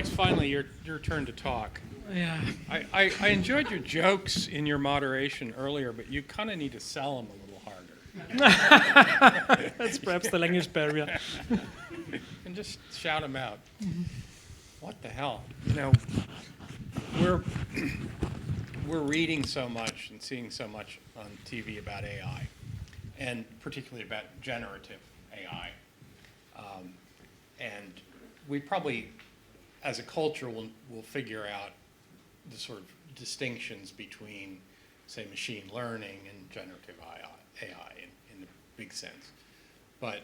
Felix, finally, your turn to talk. Yeah. I enjoyed your jokes in your moderation earlier, but you kind of need to sell them a little harder. That's perhaps the language barrier. And just shout them out. What the hell? We're reading so much and seeing so much on TV about AI, and particularly about generative AI. And we probably, as a culture, will figure out the sort of distinctions between, say, machine learning and generative AI in the big sense. But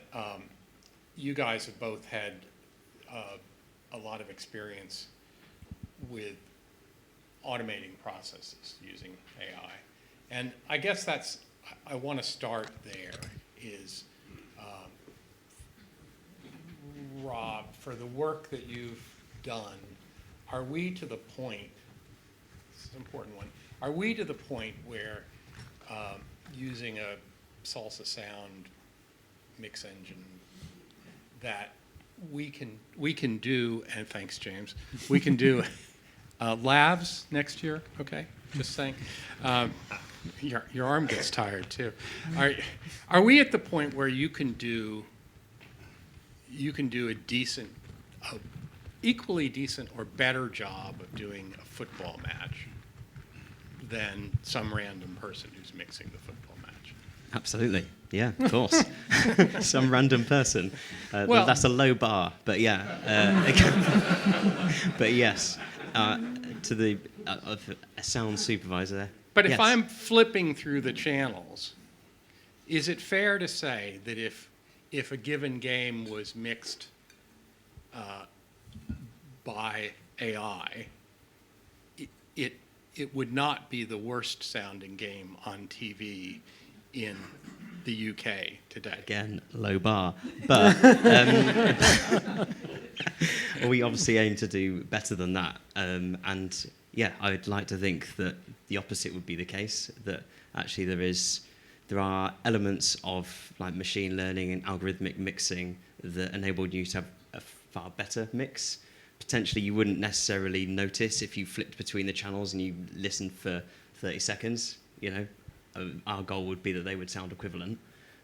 you guys have both had a lot of experience with automating processes using AI. And I guess I want to start there is, Rob, for the work that you've done, are we to the point, this is an important one, are we to the point where using a Salsa Sound mix engine that we can do, and thanks, James, we can do labs next year, okay? Just saying. Your arm gets tired too. Are we at the point where you can do a decent, equally decent or better job of doing a football match than some random person who's mixing the football match? Absolutely, yeah, of course. Some random person. Well, that's a low bar, but yeah. But yes, to a sound supervisor. But if yes. I'm flipping through the channels, is it fair to say that if a given game was mixed by AI, it would not be the worst sounding game on TV in the UK today? Again, low bar. But we obviously aim to do better than that. And yeah, I would like to think that the opposite would be the case, that actually there are elements of like machine learning and algorithmic mixing that enable you to have a far better mix. Potentially you wouldn't necessarily notice if you flipped between the channels and you listened for 30 seconds, Our goal would be that they would sound equivalent,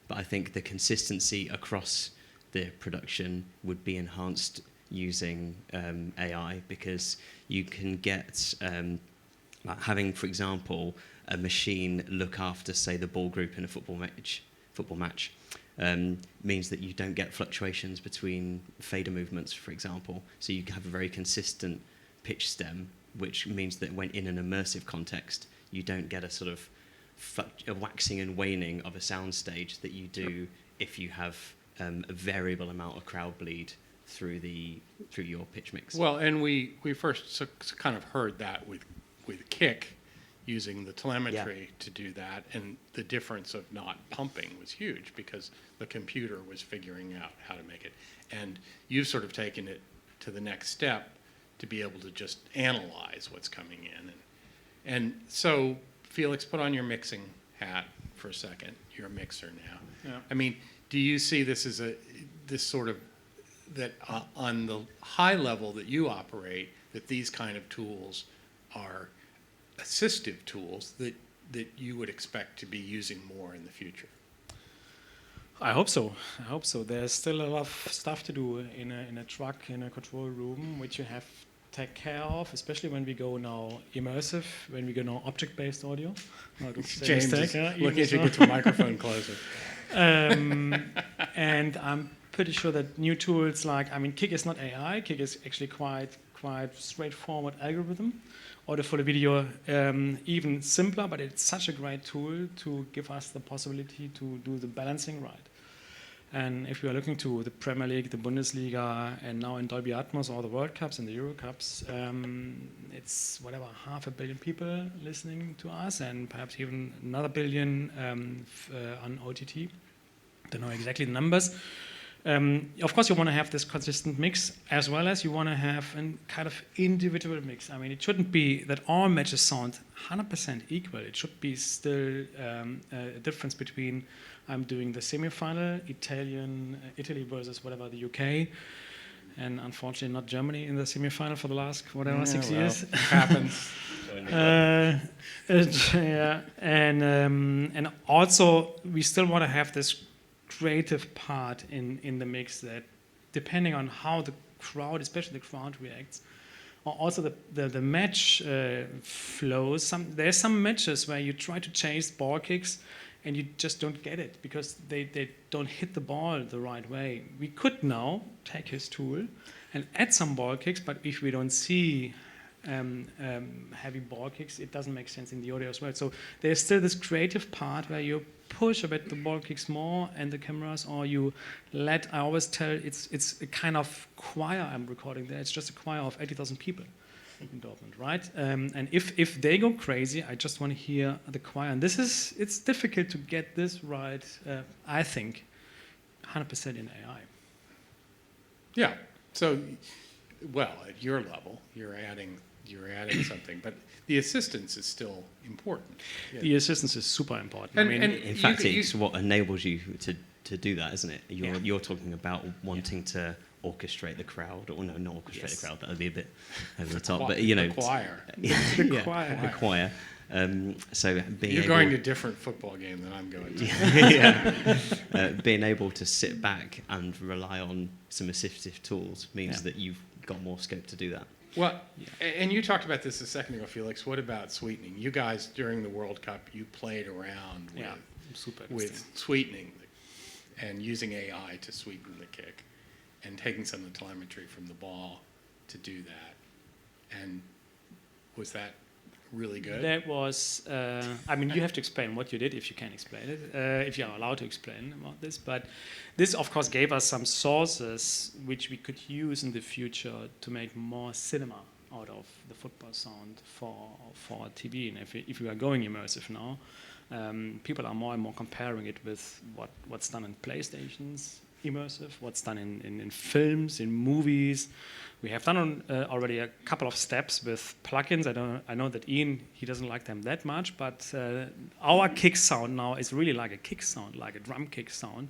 but I think the consistency across the production would be enhanced using AI, because you can get like having, for example, a machine look after, say, the ball group in a football match means that you don't get fluctuations between fader movements, for example. So you have a very consistent pitch stem, which means that when in an immersive context, you don't get a sort of a waxing and waning of a sound stage that you do if you have a variable amount of crowd bleed through your pitch mix. Well, and we first kind of heard that with Kick, using the telemetry to do that, and the difference of not pumping was huge because the computer was figuring out how to make it. And you've sort of taken it to the next step to be able to just analyze what's coming in. And so, Felix, put on your mixing hat for a second. You're a mixer now. Yeah. I mean, do you see this as that on the high level that you operate, that these kind of tools are assistive tools that you would expect to be using more in the future? I hope so. There's still a lot of stuff to do in a truck, in a control room, which you have to take care of, especially when we go now immersive, when we go now object-based audio. James is looking at you, get the microphone closer. And I'm pretty sure that new tools Kick is not AI. Kick is actually quite straightforward algorithm. Audio for the video, even simpler, but it's such a great tool to give us the possibility to do the balancing right. And if you are looking to the Premier League, the Bundesliga, and now in Dolby Atmos, all the World Cups and the Euro Cups, it's 500 million people listening to us, and perhaps even another billion on OTT. Don't know exactly the numbers. Of course, you want to have this consistent mix, as well as you want to have a kind of individual mix. I mean, it shouldn't be that all matches sound 100% equal. It should be still a difference between I'm doing the semi-final, Italy versus the UK, and unfortunately not Germany in the semi-final for the last whatever 6 well, years. happens. Yeah, and also we still want to have this creative part in the mix that, depending on how the crowd, especially the crowd, reacts, or also the match flows. There's some matches where you try to chase ball kicks and you just don't get it because they don't hit the ball the right way. We could now take his tool and add some ball kicks, but if we don't see heavy ball kicks, it doesn't make sense in the audio as well. So there's still this creative part where you push a bit the ball kicks more and the cameras, or you let, I always tell, it's a kind of choir I'm recording there. It's just a choir of 80,000 people in Dortmund, right? And if they go crazy, I just want to hear the choir. And it's difficult to get this right, I think, 100% in AI. Yeah. So, well, at your level, you're adding something, but the assistance is still important. Yeah. The assistance is super important. And- I mean, and- In fact, it's what enables you to do that, isn't it? You're talking about wanting to orchestrate the crowd, or no, not orchestrate the crowd. That would be a bit over the top. But the choir. the choir. the choir. So being You're able, going to a different football game than I'm going to. being able to sit back and rely on some assistive tools means that you've got more scope to do that. Well, and you talked about this a second ago, Felix. What about sweetening? You guys, during the World Cup, you played around with sweetening and using AI to sweeten the kick and taking some of the telemetry from the ball to do that. And was that really good? That was, I mean, you have to explain what you did if you can explain it, if you are allowed to explain about this. But this, of course, gave us some sources which we could use in the future to make more cinema out of the football sound for TV. And if we are going immersive now, people are more and more comparing it with what's done in PlayStations immersive, what's done in films, in movies. We have done already a couple of steps with plugins. I know that Ian, he doesn't like them that much, but our kick sound now is really like a kick sound, like a drum kick sound.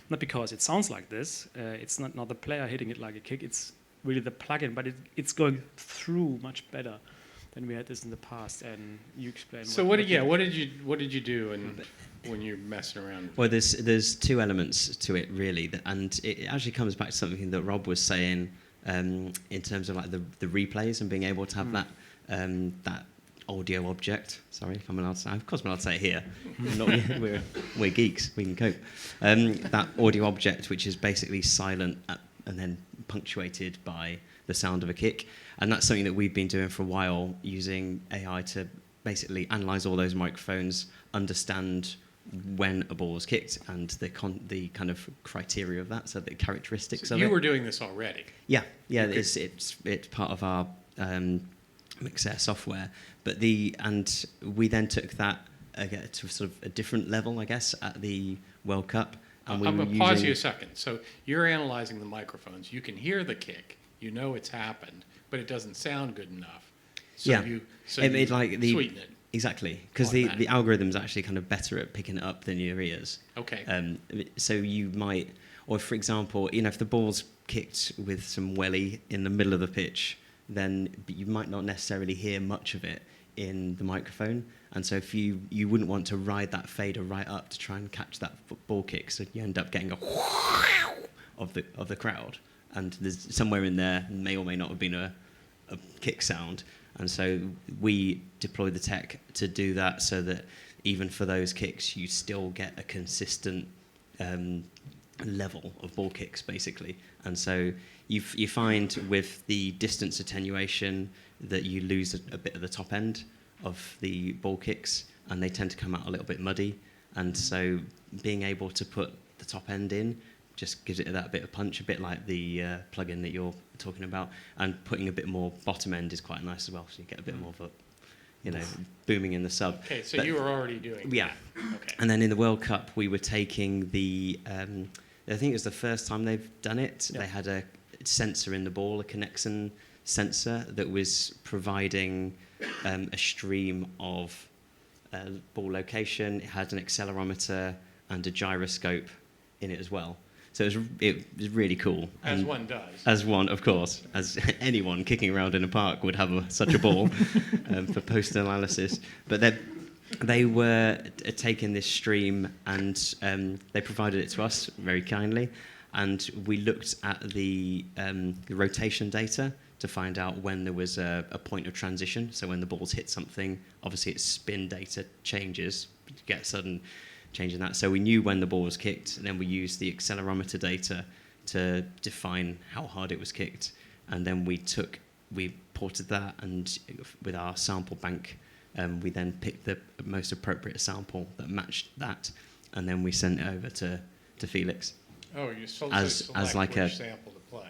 Not because it sounds like this. It's not the player hitting it like a kick. It's really the plugin, but it's going through much better than we had this in the past. And you explain. So what did you do when you're messing around? Well, there's two elements to it really, and it actually comes back to something that Rob was saying in terms of like the replays and being able to have that audio object. Sorry if I'm allowed to say. Of course I'm allowed to say it here. We're geeks. We can cope. That audio object, which is basically silent and then punctuated by the sound of a kick, and that's something that we've been doing for a while, using AI to basically analyze all those microphones, understand when a ball was kicked and the kind of criteria of that, so the characteristics of it. You were doing this already. Yeah, Okay. it's part of our Mixer software, and we then took that to sort of a different level, I guess, at the World Cup. And I'm going to pause you a second. So you're analyzing the microphones. You can hear the kick. You know it's happened, but it doesn't sound good enough. So Yeah. you sweeten it. Exactly, because the algorithm's actually kind of better at picking it up than your ears. Okay. So you might, or for example, if the ball's kicked with some welly in the middle of the pitch, then you might not necessarily hear much of it in the microphone. And so if you wouldn't want to ride that fader right up to try and catch that ball kick, so you end up getting a of the crowd, and there's somewhere in there may or may not have been a kick sound. And so we deploy the tech to do that, so that even for those kicks, you still get a consistent level of ball kicks, basically. And so you find with the distance attenuation that you lose a bit of the top end of the ball kicks, and they tend to come out a little bit muddy. And so being able to put the top end in just gives it that bit of punch, a bit like the plugin that you're talking about. And putting a bit more bottom end is quite nice as well, so you get a bit more of a, booming in the sub. Okay, so you were already doing Yeah. that. Okay. And then in the World Cup, we were taking I think it was the first time they've done it. Yeah. They had a sensor in the ball, a Connexon sensor that was providing a stream of ball location. It had an accelerometer and a gyroscope in it as well. So it was really cool. As And one does. as one, of course, as anyone kicking around in a park would have such a ball for post-analysis. But they were taking this stream and they provided it to us very kindly. And we looked at the rotation data to find out when there was a point of transition. So when the balls hit something, obviously its spin data changes, you get a sudden change in that. So we knew when the ball was kicked, and then we used the accelerometer data to define how hard it was kicked. And then we ported that, and with our sample bank, we then picked the most appropriate sample that matched that, and then we sent it over to Felix. Oh, you still as select like which sample to play.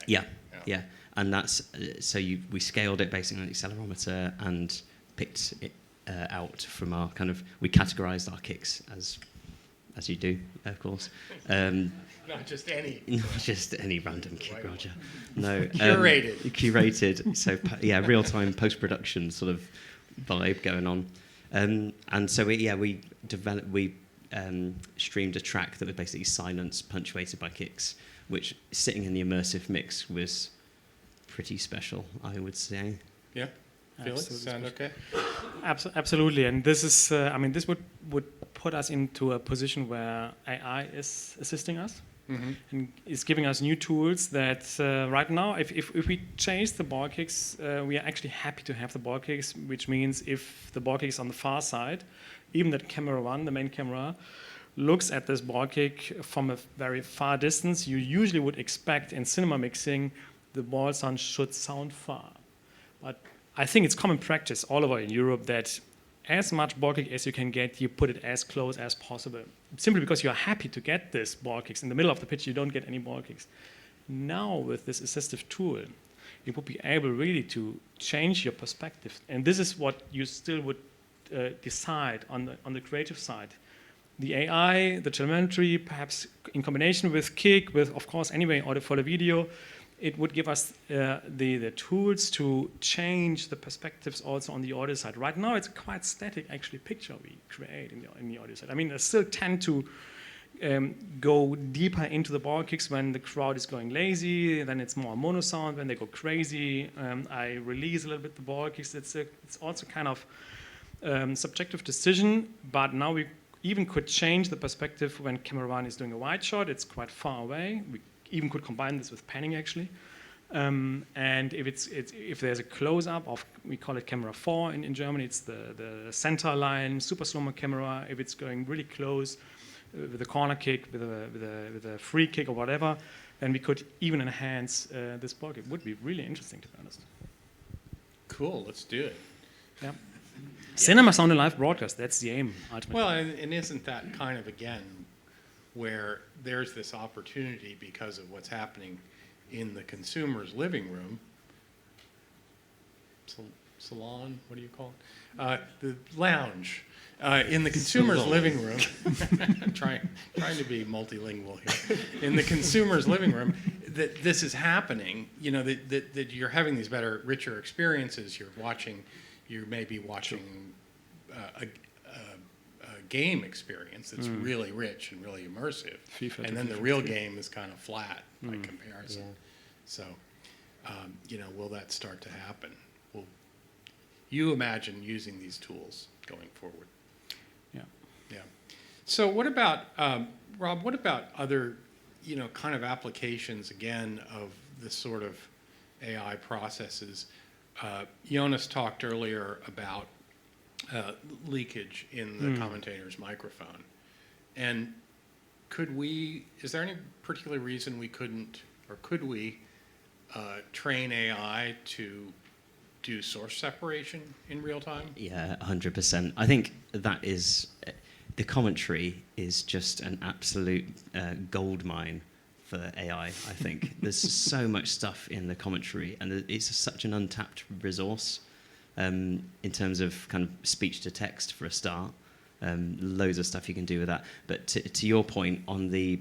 Yeah. And that's we scaled it based on the accelerometer and picked it out from our we categorized our kicks as you do, of course. Not just any. Not just any random kick, Right. Roger. No. Curated. Curated. So real-time post-production sort of vibe going on. And so we streamed a track that was basically silence punctuated by kicks, which sitting in the immersive mix was pretty special, I would say. Yeah. Felix, Absolutely sound okay? Absolutely, and this is, this would put us into a position where AI is assisting us and is giving us new tools that right now, if we chase the ball kicks, we are actually happy to have the ball kicks, which means if the ball kick is on the far side, even that camera one, the main camera, looks at this ball kick from a very far distance, you usually would expect in cinema mixing the ball sound should sound far. But I think it's common practice all over in Europe that as much ball kick as you can get, you put it as close as possible. Simply because you're happy to get this ball kicks. In the middle of the pitch, you don't get any ball kicks. Now, with this assistive tool, you would be able really to change your perspective. And this is what you still would decide on the creative side. The AI, the telemetry, perhaps in combination with kick, with, of course, anyway, audio for the video, it would give us the tools to change the perspectives also on the audio side. Right now, it's a quite static, actually, picture we create in the audio side. I mean, I still tend to go deeper into the ball kicks when the crowd is going lazy, then it's more mono sound. When they go crazy, I release a little bit the ball kicks. It's also kind of subjective decision, but now we even could change the perspective when camera one is doing a wide shot. It's quite far away. We even could combine this with panning actually. And if there's a close-up of, we call it camera 4 in Germany, it's the center line, super slow-mo camera. If it's going really close with a corner kick, with a free kick or whatever, then we could even enhance this ball kick. It would be really interesting, to be honest. Cool, let's do it. Yeah. Cinema sound and live broadcast, that's the aim, ultimately. Well, and isn't that kind of, again, where there's this opportunity because of what's happening in the consumer's living room, salon, what do you call it? The lounge. In the consumer's living room, trying to be multilingual here. In the consumer's living room, that this is happening, that you're having these better, richer experiences. You may be watching a game experience that's really rich and really immersive, and then the real game is kind of flat by comparison. Yeah. So, will that start to happen? Will you imagine using these tools going forward? Yeah. So, what about Rob? What about other, kind of applications again of this sort of AI processes? Jonas talked earlier about leakage in the commentator's microphone. And is there any particular reason we couldn't, or could we train AI to do source separation in real time? Yeah, 100%. I think that is, the commentary is just an absolute gold mine for AI, I think. There's so much stuff in the commentary, and it's such an untapped resource in terms of kind of speech to text for a start. Loads of stuff you can do with that. But to your point on the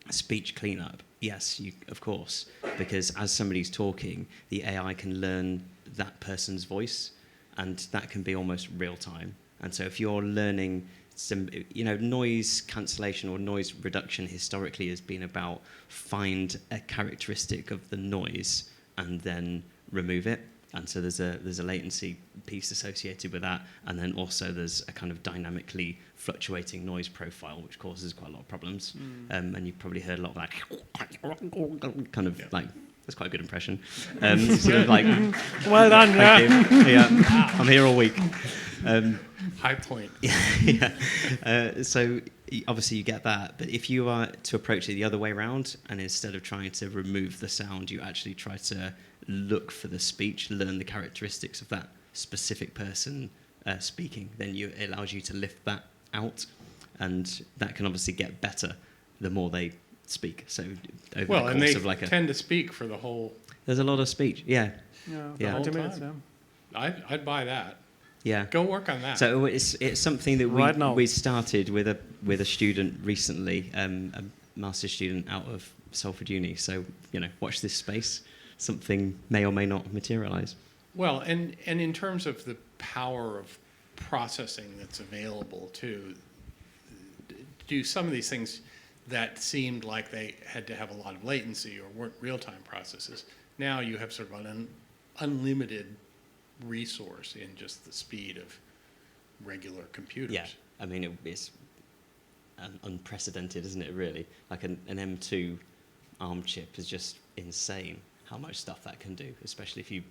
speech cleanup, yes, of course, because as somebody's talking, the AI can learn that person's voice, and that can be almost real time. And so if you're learning some, noise cancellation or noise reduction historically has been about find a characteristic of the noise and then remove it. And so there's a latency piece associated with that, and then also there's a kind of dynamically fluctuating noise profile, which causes quite a lot of problems. And you've probably heard a lot of that kind of like. That's quite a good impression. Sort of like, well done, thank you. Yeah, I'm here all week. High point. So obviously you get that, but if you are to approach it the other way around, and instead of trying to remove the sound, you actually try to look for the speech, learn the characteristics of that specific person speaking, then it allows you to lift that out, and that can obviously get better the more they speak. So over the course of like tend to speak for the whole. There's a lot of speech. Yeah. The whole 20 minutes, time. I'd buy that. Yeah. Go work on that. So it's something that Right now. we started with a student recently, a master's student out of Salford Uni. So watch this space. Something may or may not materialise. Well, and in terms of the power of processing that's available too, do some of these things that seemed like they had to have a lot of latency or weren't real-time processes, now you have sort of an unlimited resource in just the speed of regular computers. Yeah, I mean it's unprecedented, isn't it? Really, like an M2 ARM chip is just insane. How much stuff that can do, especially if you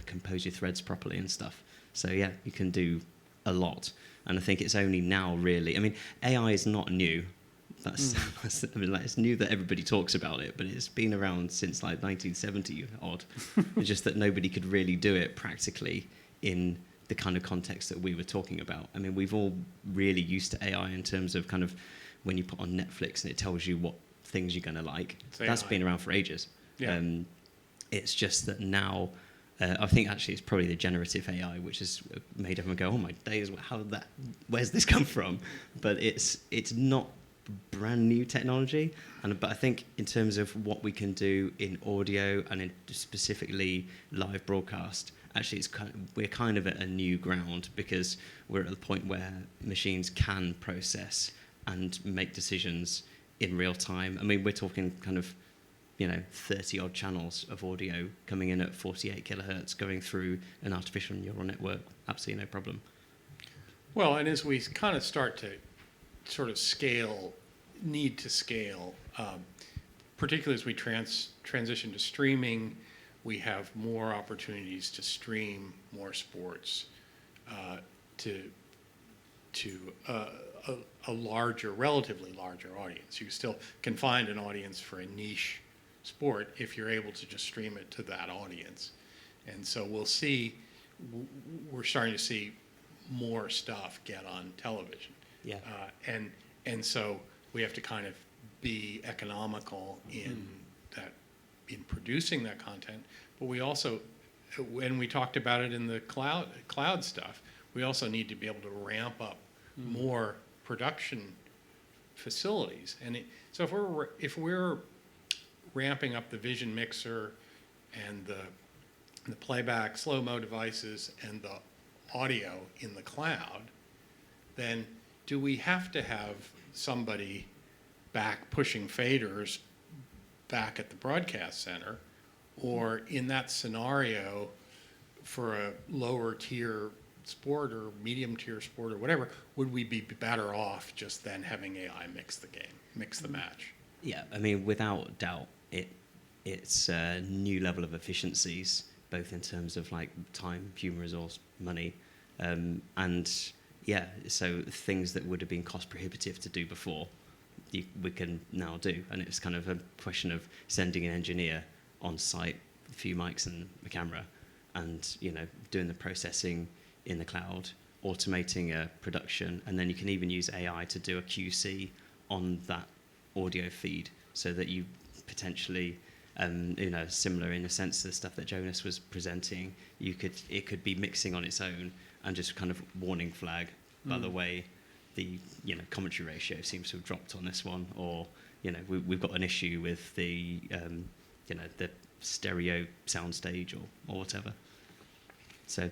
compose your threads properly and stuff. So yeah, you can do a lot. And I think it's only now really. I mean, AI is not new. It's new that everybody talks about it, but it's been around since like 1970 odd. It's just that nobody could really do it practically in the kind of context that we were talking about. I mean, we've all really used to AI in terms of kind of when you put on Netflix and it tells you what things you're going to like. That's been around for ages. Yeah. It's just that now, I think actually it's probably the generative AI which has made everyone go, oh my days, where's this come from? But it's not brand new technology, but I think in terms of what we can do in audio and in specifically live broadcast, actually we're kind of at a new ground because we're at the point where machines can process and make decisions in real time. I mean, we're talking kind of 30 odd channels of audio coming in at 48 kilohertz going through an artificial neural network. Absolutely no problem. Well, and as we kind of start to sort of need to scale, particularly as we transition to streaming, we have more opportunities to stream more sports to a relatively larger audience. You still can find an audience for a niche sport if you're able to just stream it to that audience. And so we're starting to see more stuff get on television. Yeah. And so we have to kind of be economical in producing that content, but we also, when we talked about it in the cloud stuff, we also need to be able to ramp up more production facilities. And so if we're ramping up the vision mixer and the playback slow-mo devices and the audio in the cloud, then do we have to have somebody back pushing faders back at the broadcast center? Or in that scenario, for a lower tier sport or medium tier sport or whatever, would we be better off just then having AI mix the match? Yeah, I mean, without doubt, it's a new level of efficiencies, both in terms of like time, human resource, money, and yeah, so things that would have been cost prohibitive to do before, we can now do, and it's kind of a question of sending an engineer on site, a few mics and a camera, and doing the processing in the cloud, automating a production, and then you can even use AI to do a QC on that audio feed, so that you potentially, similar in a sense to the stuff that Jonas was presenting, it could be mixing on its own and just kind of warning flag. By the way, the commentary ratio seems to have dropped on this one, or we've got an issue with the the stereo soundstage or whatever. So,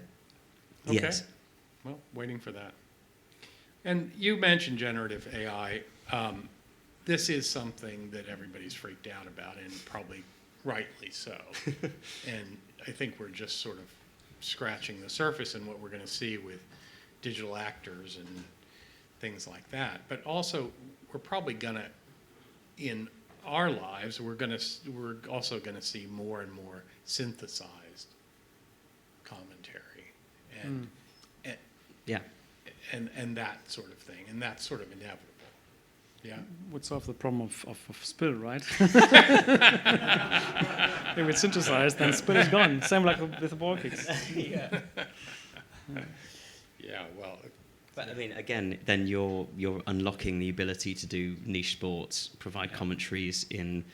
Okay. yes. Well, waiting for that. And you mentioned generative AI. This is something that everybody's freaked out about, and probably rightly so. And I think we're just sort of scratching the surface in what we're going to see with digital actors and things like that. But also, we're probably going to, in our lives, we're also going to see more and more synthesized commentary and Yeah. and that sort of thing, and that's sort of inevitable. Yeah. Would solve the problem of spill, right? If it's synthesized, then spill is gone. Same like with the ball kicks. Yeah. Yeah. Well. But I mean, again, then you're unlocking the ability to do niche sports, provide commentaries in,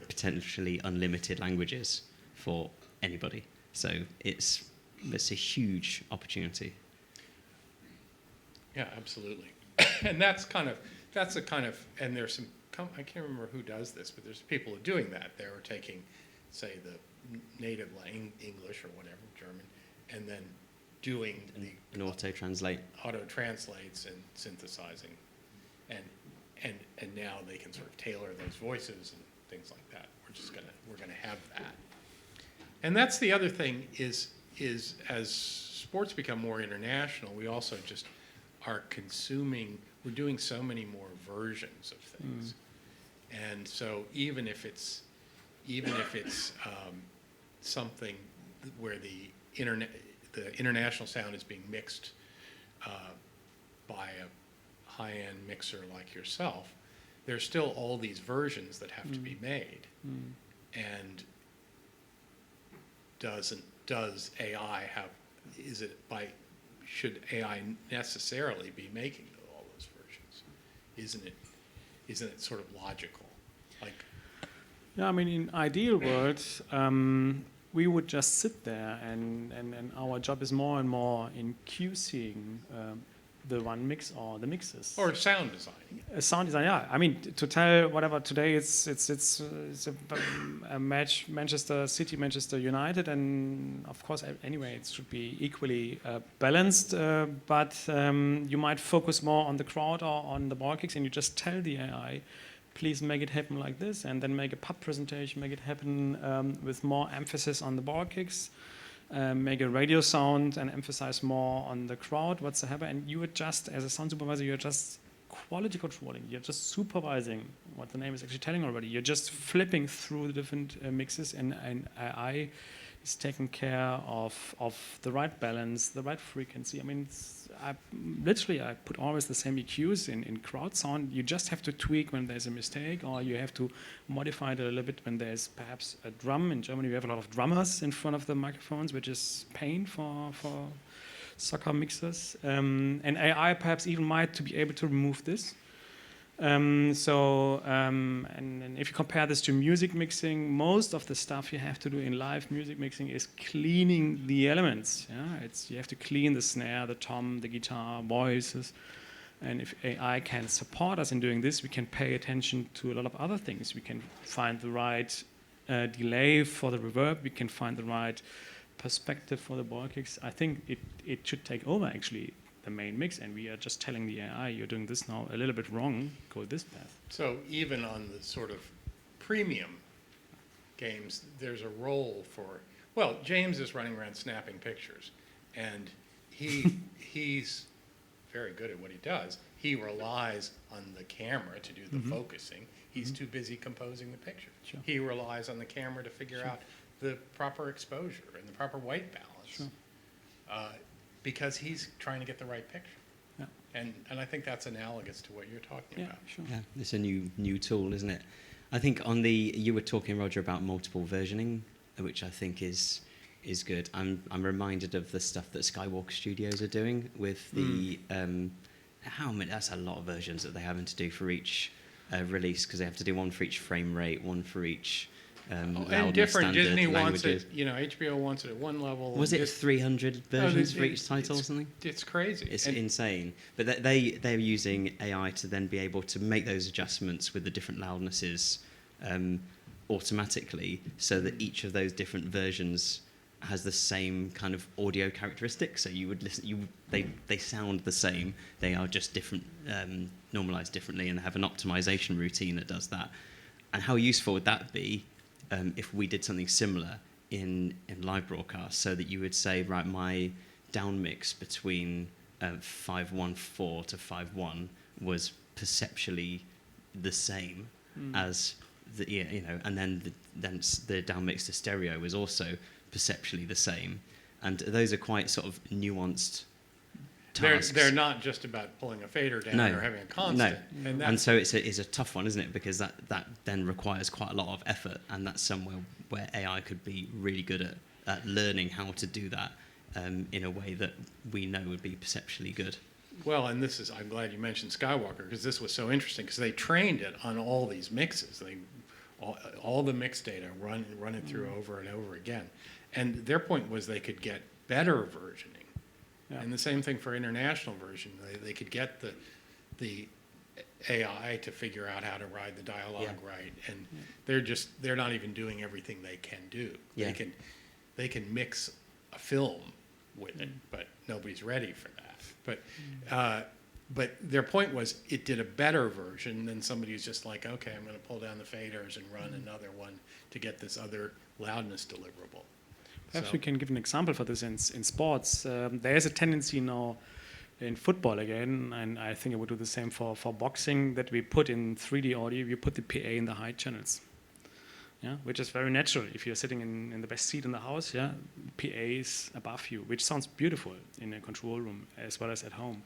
potentially unlimited languages for anybody. So it's a huge opportunity. Yeah, absolutely. And that's a kind of, and there's some, I can't remember who does this, but there's people doing that. They're taking, say, the native English or whatever, German, and then doing An auto-translate. Auto-translates and synthesizing. And now they can sort of tailor those voices and things like that. We're gonna have that. And that's the other thing is as sports become more international, we also just are we're doing so many more versions of things. And so even if it's something where the international sound is being mixed by a high-end mixer like yourself, there's still all these versions that have to be made. And does AI should AI necessarily be making all those versions? Isn't it sort of logical? Like, Yeah, I mean, in ideal world, we would just sit there, and our job is more and more in QCing the one mix or the mixes. or sound designing. Sound design, yeah. I mean, to tell whatever today, it's a match Manchester City, Manchester United, and of course, anyway, it should be equally balanced. But you might focus more on the crowd or on the ball kicks, and you just tell the AI, please make it happen like this, and then make a pub presentation, make it happen with more emphasis on the ball kicks. Make a radio sound and emphasize more on the crowd, what's happening. And you are just, as a sound supervisor, you're just quality controlling. You're just supervising what the name is actually telling already. You're just flipping through the different mixes, and AI is taking care of the right balance, the right frequency. I mean, I put always the same EQs in crowd sound. You just have to tweak when there's a mistake, or you have to modify it a little bit when there's perhaps a drum. In Germany, we have a lot of drummers in front of the microphones, which is pain for soccer mixers. And AI perhaps even might to be able to remove this. And if you compare this to music mixing, most of the stuff you have to do in live music mixing is cleaning the elements. Yeah? You have to clean the snare, the tom, the guitar, voices. And if AI can support us in doing this, we can pay attention to a lot of other things. We can find the right delay for the reverb. We can find the right perspective for the ball kicks. I think it should take over, actually, the main mix, and we are just telling the AI, you're doing this now a little bit wrong, go this path. So even on the sort of premium games, there's a role for, well, James is running around snapping pictures, and he's very good at what he does. He relies on the camera to do the focusing. He's too busy composing the picture. Sure. He relies on the camera to figure out the proper exposure and the proper white balance. Sure. Because he's trying to get the right picture. Yeah. And I think that's analogous to what you're talking about. Sure. Yeah, it's a new tool, isn't it? I think you were talking, Roger, about multiple versioning, which I think is good. I'm reminded of the stuff that Skywalker Studios are doing with the how many? That's a lot of versions that they're having to do for each release, because they have to do one for each frame rate, one for each. And different. Disney languages. wants it, HBO wants it at one level. Was it 300 versions for each title or something? It's crazy. It's insane. But they're using AI to then be able to make those adjustments with the different loudnesses automatically, so that each of those different versions has the same kind of audio characteristics. So you would listen, they sound the same. They are just different, normalized differently, and have an optimization routine that does that. And how useful would that be if we did something similar in live broadcast, so that you would say, right, my down mix between 514 to 51 was perceptually the same as and then the down mix to stereo was also perceptually the same, and those are quite sort of nuanced tasks. They're not just about pulling a fader down or having a constant. No. And so it's a tough one, isn't it? Because that then requires quite a lot of effort, and that's somewhere where AI could be really good at learning how to do that in a way that we know would be perceptually good. Well, and I'm glad you mentioned Skywalker, because this was so interesting, because they trained it on all these mixes. All the mix data, run it through over and over again. And their point was they could get better versioning. Yeah. And the same thing for international version. They could get the AI to figure out how to ride the dialogue right. And they're not even doing everything they can do. Yeah. They can mix a film with it, but nobody's ready for that. But their point was it did a better version than somebody who's just like, okay, I'm going to pull down the faders and run another one to get this other loudness deliverable. Perhaps we can give an example for this in sports. There is a tendency now in football again, and I think it would do the same for boxing, that we put in 3D audio, we put the PA in the high channels. Yeah, which is very natural. If you're sitting in the best seat in the house, PA is above you, which sounds beautiful in a control room as well as at home.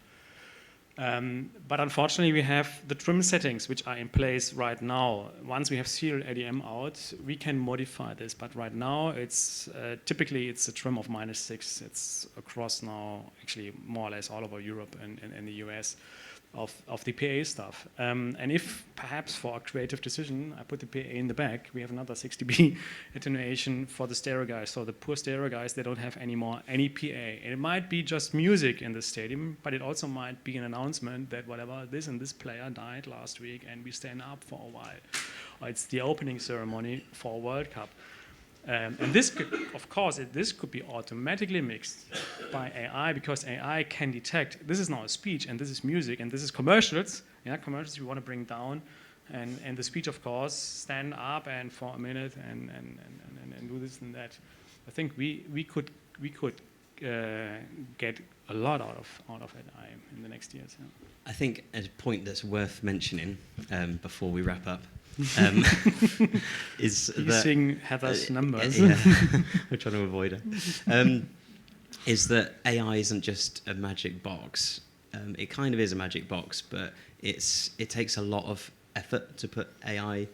But unfortunately, we have the trim settings which are in place right now. Once we have serial ADM out, we can modify this. But right now, it's typically it's a trim of -6. It's across now, actually more or less all over Europe and the US, of the PA stuff. And if perhaps for a creative decision, I put the PA in the back, we have another 6 dB attenuation for the stereo guys. So the poor stereo guys, they don't have anymore any PA. And it might be just music in the stadium, but it also might be an announcement that whatever, this and this player died last week and we stand up for a while. Or it's the opening ceremony for a World Cup. And this could, of course, this could be automatically mixed by AI, because AI can detect this is now a speech and this is music and this is commercials. Yeah, commercials we want to bring down, and the speech, of course, stand up and for a minute and do this and that. I think we could get a lot out of AI in the next years. Yeah. I think a point that's worth mentioning before we wrap up. Is using Heather's numbers. Yeah, we're trying to avoid it. Is that AI isn't just a magic box. It kind of is a magic box, but it takes a lot of effort to put AI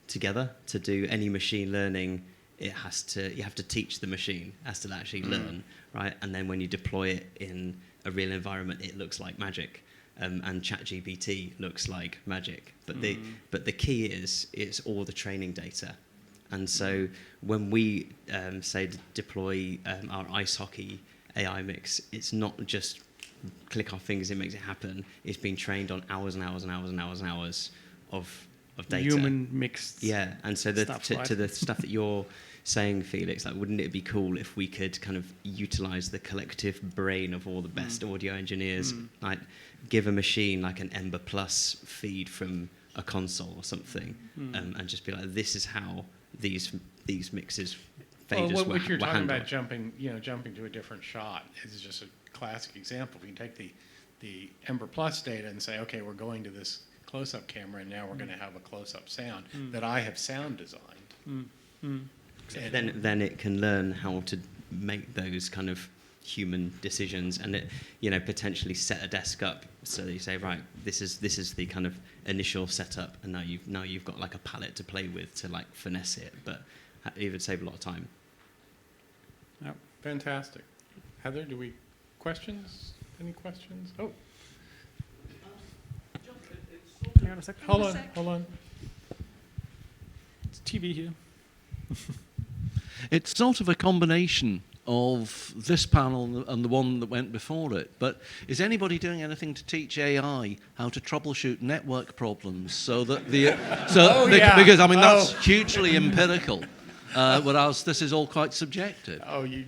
together. To do any machine learning, you have to teach the machine, it has to actually learn, right? And then when you deploy it in a real environment, it looks like magic. And ChatGPT looks like magic, but the key is it's all the training data, and so when we say deploy our ice hockey AI mix, it's not just click our fingers, it makes it happen. It's been trained on hours and hours and hours and hours and hours of data. Human mixed. Yeah, and so to the stuff that you're saying, Felix, like, wouldn't it be cool if we could kind of utilize the collective brain of all the best audio engineers, like give a machine like an Ember Plus feed from a console or something, and just be like, this is how these mixes faders were what you're talking handled. about, jumping to a different shot is just a classic example. We can take the Ember Plus data and say, okay, we're going to this close-up camera, and now we're going to have a close-up sound that I have sound designed. Then it can learn how to make those kind of human decisions, and it potentially set a desk up so that you say, right, this is the kind of initial setup, and now you've got like a palette to play with to like finesse it, but it would save a lot of time. Yep. Fantastic. Heather, questions? Any questions? Oh. Hang on a sec. Hold on. It's TV here. It's sort of a combination of this panel and the one that went before it, but is anybody doing anything to teach AI how to troubleshoot network problems so that because I mean that's hugely empirical, whereas this is all quite subjective. Oh, you.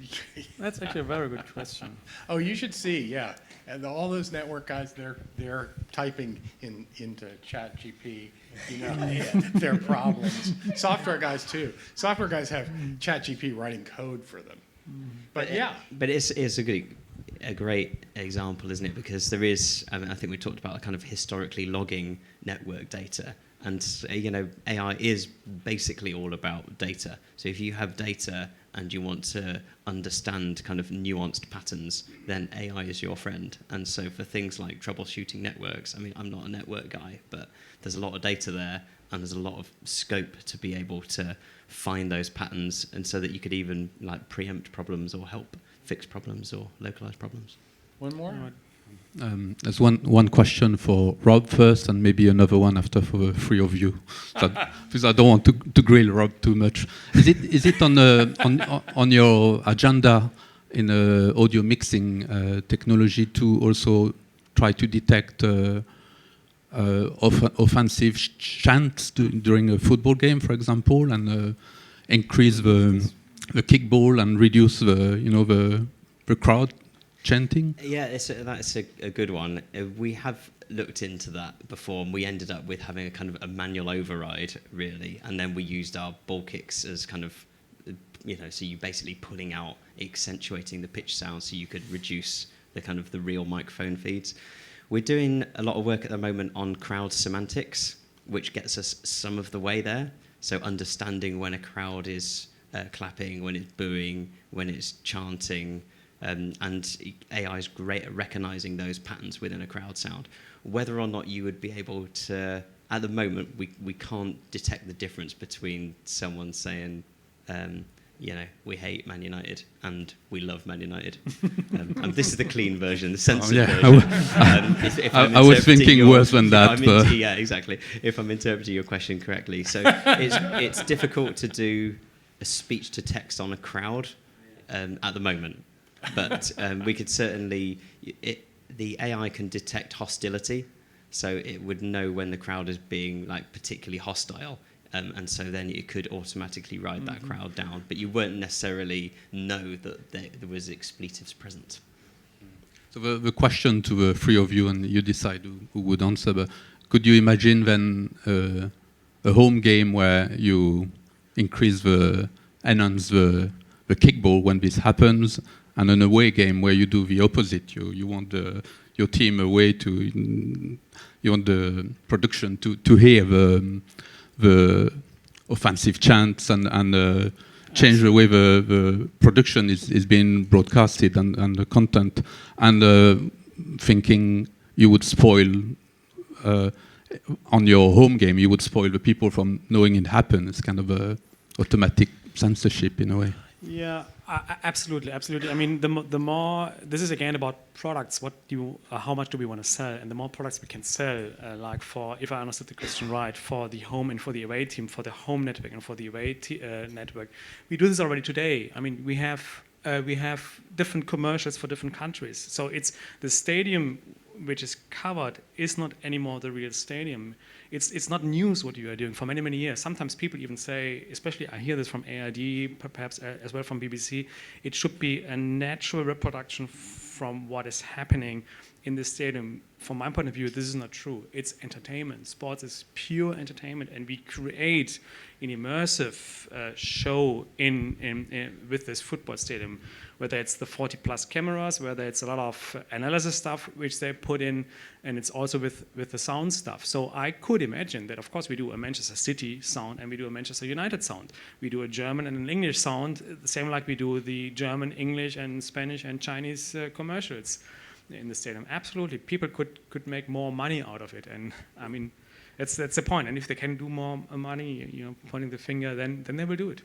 That's actually a very good question. Oh, you should see. Yeah, and all those network guys, they're typing into ChatGPT, their problems. Software guys too. Software guys have ChatGPT writing code for them. But yeah, but it's a great example, isn't it? Because there is, I think we talked about kind of historically logging network data, and AI is basically all about data. So if you have data and you want to understand kind of nuanced patterns, then AI is your friend. And so for things like troubleshooting networks, I mean, I'm not a network guy, but there's a lot of data there, and there's a lot of scope to be able to find those patterns, and so that you could even like preempt problems or help fix problems or localize problems. one more. There's one question for Rob first, and maybe another one after for the three of you, because I don't want to grill Rob too much. Is it on your agenda in audio mixing technology to also try to detect offensive chants during a football game, for example, and increase the kickball and reduce the crowd chanting? Yeah, that's a good one. We have looked into that before, and we ended up with having a kind of a manual override, really, and then we used our ball kicks as kind of, so you basically pulling out, accentuating the pitch sound so you could reduce the kind of the real microphone feeds. We're doing a lot of work at the moment on crowd semantics, which gets us some of the way there. So understanding when a crowd is clapping, when it's booing, when it's chanting, and AI is great at recognizing those patterns within a crowd sound. Whether or not you would be able to, at the moment, we can't detect the difference between someone saying, we hate Man United and we love Man United. And this is the clean version, the censored version. I was thinking worse than that. Yeah, exactly. If I'm interpreting your question correctly. So it's difficult to do a speech to text on a crowd at the moment. But we could certainly, the AI can detect hostility, so it would know when the crowd is being like particularly hostile, and so then it could automatically write that crowd down. But you won't necessarily know that there was expletives present. So the question to the three of you, and you decide who would answer, but could you imagine then a home game where you enhance the kickball when this happens, and an away game where you do the opposite? You want your team away you want the production to hear the offensive chants and change the way the production is being broadcasted and the content, and thinking you would spoil on your home game, you would spoil the people from knowing it happened. It's kind of a automatic censorship in a way. Yeah, absolutely. I mean, the more, this is again about products. How much do we want to sell? And the more products we can sell, like for, if I understood the question right, for the home and for the away team, for the home network and for the away network, we do this already today. I mean, we have different commercials for different countries. So it's the stadium which is covered is not anymore the real stadium. It's not news what you are doing for many, many years. Sometimes people even say, especially I hear this from ARD, perhaps as well from BBC, it should be a natural reproduction from what is happening in the stadium. From my point of view, this is not true. It's entertainment. Sports is pure entertainment, and we create an immersive show with this football stadium, whether it's the 40+ cameras, whether it's a lot of analysis stuff which they put in, and it's also with the sound stuff. So I could imagine that, of course, we do a Manchester City sound and we do a Manchester United sound. We do a German and an English sound, the same like we do the German, English, and Spanish and Chinese commercials in the stadium. Absolutely, people could make more money out of it, and I mean, that's the point. And if they can do more money, pointing the finger, then they will do it.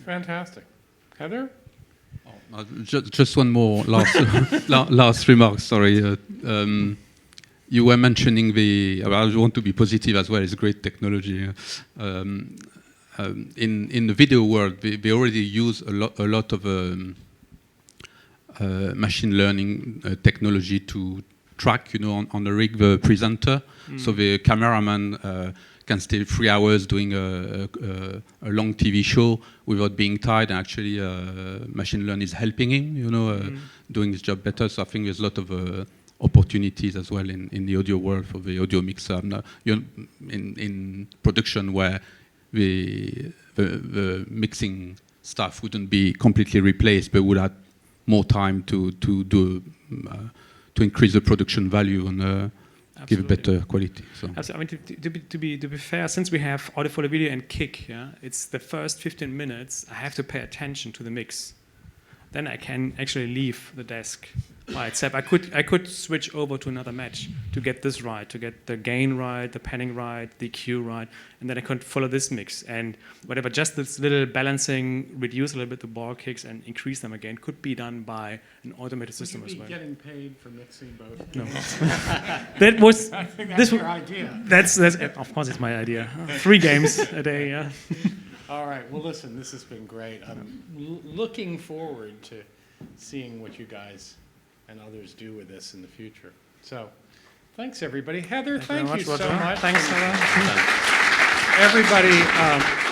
Fantastic. Heather? Just one more last remark. Sorry, you were mentioning I want to be positive as well. It's great technology. In the video world, they already use a lot of machine learning technology to track, on the rig, the presenter. So the cameraman can stay 3 hours doing a long TV show without being tired. And actually, machine learning is helping him, doing his job better. So I think there's a lot of opportunities as well in the audio world for the audio mixer. In production where the mixing staff wouldn't be completely replaced, but would have more time to increase the production value and give a better quality. So. Absolutely. I mean, to be fair, since we have audio for the video and kick, it's the first 15 minutes I have to pay attention to the mix. Then I can actually leave the desk by itself. I could switch over to another match to get this right, to get the gain right, the panning right, the EQ right, and then I could follow this mix. And whatever, just this little balancing, reduce a little bit the ball kicks and increase them again, could be done by an automated system as well. Would you be getting paid for mixing both? No. That was I think that's your idea. That's of course it's my idea. 3 games a day, yeah. All right. Well, listen, this has been great. I'm looking forward to seeing what you guys and others do with this in the future. So, thanks everybody. Heather, thank you so much. Thanks, Sarah. Everybody.